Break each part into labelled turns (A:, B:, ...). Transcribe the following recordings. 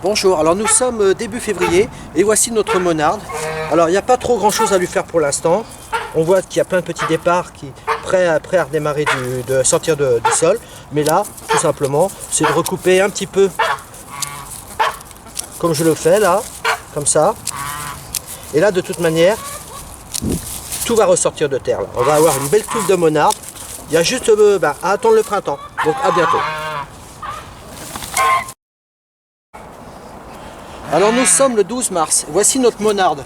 A: Bonjour, alors nous sommes début février et voici notre monarde. Alors il n'y a pas trop grand chose à lui faire pour l'instant. On voit qu'il y a plein de petits départs qui prêts à redémarrer de sortir du sol. Mais là, tout simplement, c'est de recouper un petit peu comme je le fais là, comme ça. Et là, de toute manière, tout va ressortir de terre. Là. On va avoir une belle touffe de monarde. Il y a juste à attendre le printemps. Donc à bientôt. Alors nous sommes le 12 mars, voici notre monarde.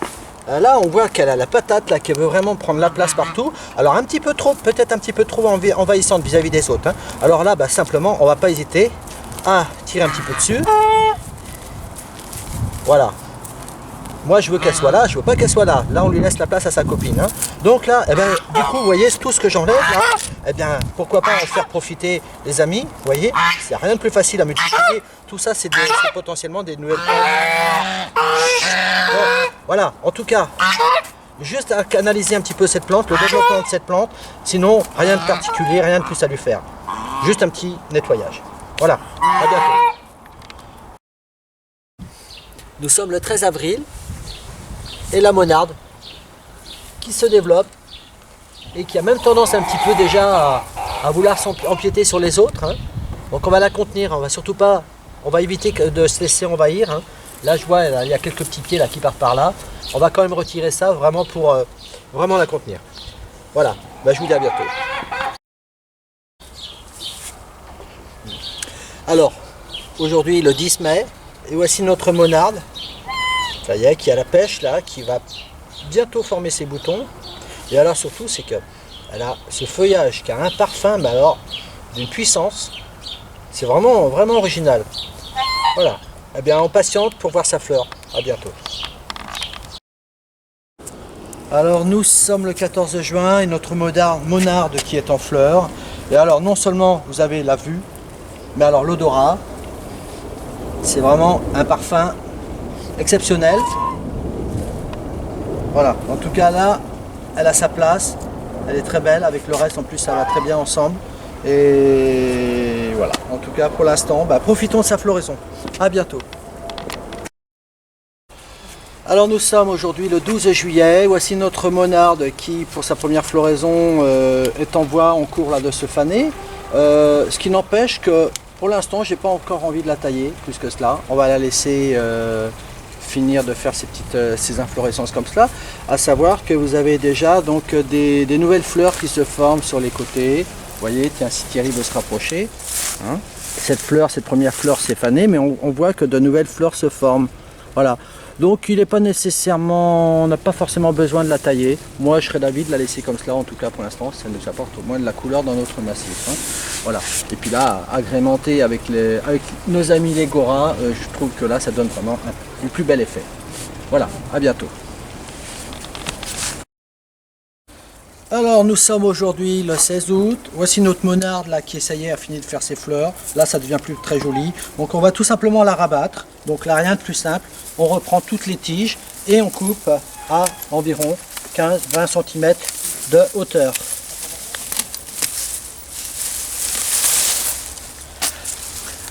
A: Là on voit qu'elle a la patate, là, qu'elle veut vraiment prendre la place partout. Alors un petit peu trop, peut-être un petit peu trop envahissante vis-à-vis des autres. Hein. Alors là simplement on va pas hésiter à tirer un petit peu dessus. Voilà. Moi je veux qu'elle soit là, je veux pas qu'elle soit là. Là on lui laisse la place à sa copine. Hein. Donc là, du coup vous voyez tout ce que j'enlève là, pourquoi pas en faire profiter les amis, vous voyez, c'est rien de plus facile à multiplier. Tout ça c'est potentiellement des nouvelles plantes. Bon, voilà, en tout cas, juste à canaliser un petit peu cette plante, le développement de cette plante, sinon rien de particulier, rien de plus à lui faire. Juste un petit nettoyage. Voilà, à bientôt. Nous sommes le 13 avril et la monarde qui se développe et qui a même tendance un petit peu déjà à vouloir empiéter sur les autres. Hein. Donc on va la contenir, on va surtout pas, on va éviter de se laisser envahir. Hein. Là je vois, il y a quelques petits pieds là qui partent par là. On va quand même retirer ça vraiment pour vraiment la contenir. Voilà, je vous dis à bientôt. Alors, aujourd'hui le 10 mai, et voici notre monarde. Ça y est, qui a la pêche là, qui va bientôt former ses boutons. Et alors surtout, c'est qu'elle a ce feuillage qui a un parfum, mais alors d'une puissance. C'est vraiment, vraiment original. Voilà. Eh bien, on patiente pour voir sa fleur. À bientôt. Alors, nous sommes le 14 juin et notre monarde qui est en fleur. Et alors, non seulement vous avez la vue, mais alors l'odorat, c'est vraiment un parfum exceptionnel. Voilà. En tout cas, là, elle a sa place. Elle est très belle. Avec le reste, en plus, ça va très bien ensemble. Et voilà, en tout cas pour l'instant, profitons de sa floraison. À bientôt. Alors nous sommes aujourd'hui le 12 juillet. Voici notre monarde qui, pour sa première floraison, est en voie, en cours là, de se faner. Ce qui n'empêche que pour l'instant, j'ai pas encore envie de la tailler plus que cela. On va la laisser finir de faire ces inflorescences comme cela. À savoir que vous avez déjà donc des nouvelles fleurs qui se forment sur les côtés. Vous voyez, tiens, si Thierry veut se rapprocher, hein, cette première fleur s'est fanée, mais on voit que de nouvelles fleurs se forment. Voilà. Donc il n'est pas nécessairement, on n'a pas forcément besoin de la tailler. Moi je serais d'avis de la laisser comme cela, en tout cas pour l'instant, ça nous apporte au moins de la couleur dans notre massif. Hein. Voilà. Et puis là, agrémenté avec nos amis les goras, je trouve que là ça donne vraiment un plus bel effet. Voilà, à bientôt. Alors nous sommes aujourd'hui le 16 août, voici notre monarde là qui ça y est a fini de faire ses fleurs, là ça devient plus très joli, donc on va tout simplement la rabattre, donc là rien de plus simple, on reprend toutes les tiges et on coupe à environ 15-20 cm de hauteur.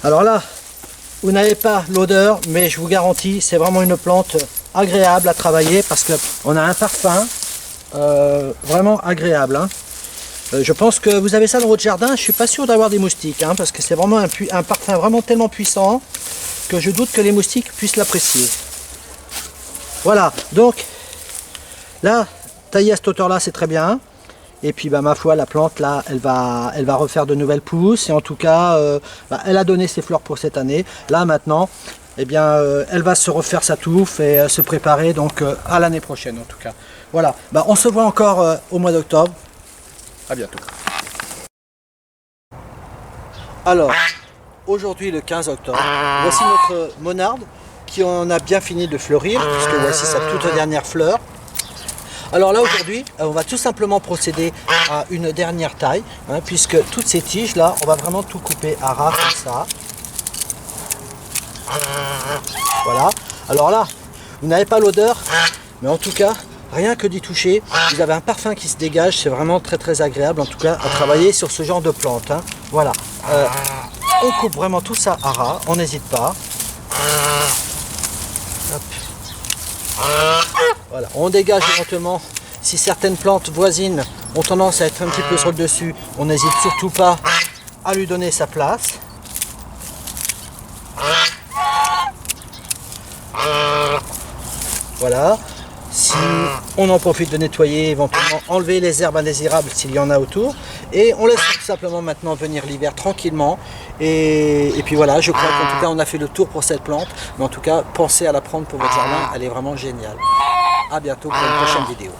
A: Alors là, vous n'avez pas l'odeur, mais je vous garantis, c'est vraiment une plante agréable à travailler parce qu'on a un parfum vraiment agréable. Hein. Je pense que vous avez ça dans votre jardin, je suis pas sûr d'avoir des moustiques, hein, parce que c'est vraiment un parfum vraiment tellement puissant que je doute que les moustiques puissent l'apprécier. Voilà, donc là, tailler à cette hauteur là c'est très bien. Et puis ma foi, la plante là, elle va refaire de nouvelles pousses. Et en tout cas, elle a donné ses fleurs pour cette année. Là maintenant, eh bien, elle va se refaire sa touffe et se préparer donc à l'année prochaine en tout cas. Voilà, on se voit encore au mois d'octobre. À bientôt. Alors, aujourd'hui le 15 octobre, voici notre monarde qui en a bien fini de fleurir, puisque voici sa toute dernière fleur. Alors là aujourd'hui, on va tout simplement procéder à une dernière taille, hein, puisque toutes ces tiges là, on va vraiment tout couper à ras comme ça. Voilà. Alors là, vous n'avez pas l'odeur, mais en tout cas, rien que d'y toucher, vous avez un parfum qui se dégage, c'est vraiment très très agréable en tout cas à travailler sur ce genre de plante. Hein. Voilà, on coupe vraiment tout ça à ras, on n'hésite pas. Hop. Voilà, on dégage éventuellement. Si certaines plantes voisines ont tendance à être un petit peu sur le dessus, on n'hésite surtout pas à lui donner sa place. Voilà. Si on en profite de nettoyer, éventuellement enlever les herbes indésirables s'il y en a autour. Et on laisse tout simplement maintenant venir l'hiver tranquillement. Et puis voilà, je crois qu'en tout cas on a fait le tour pour cette plante. Mais en tout cas, pensez à la prendre pour votre jardin, elle est vraiment géniale. A bientôt pour une prochaine vidéo.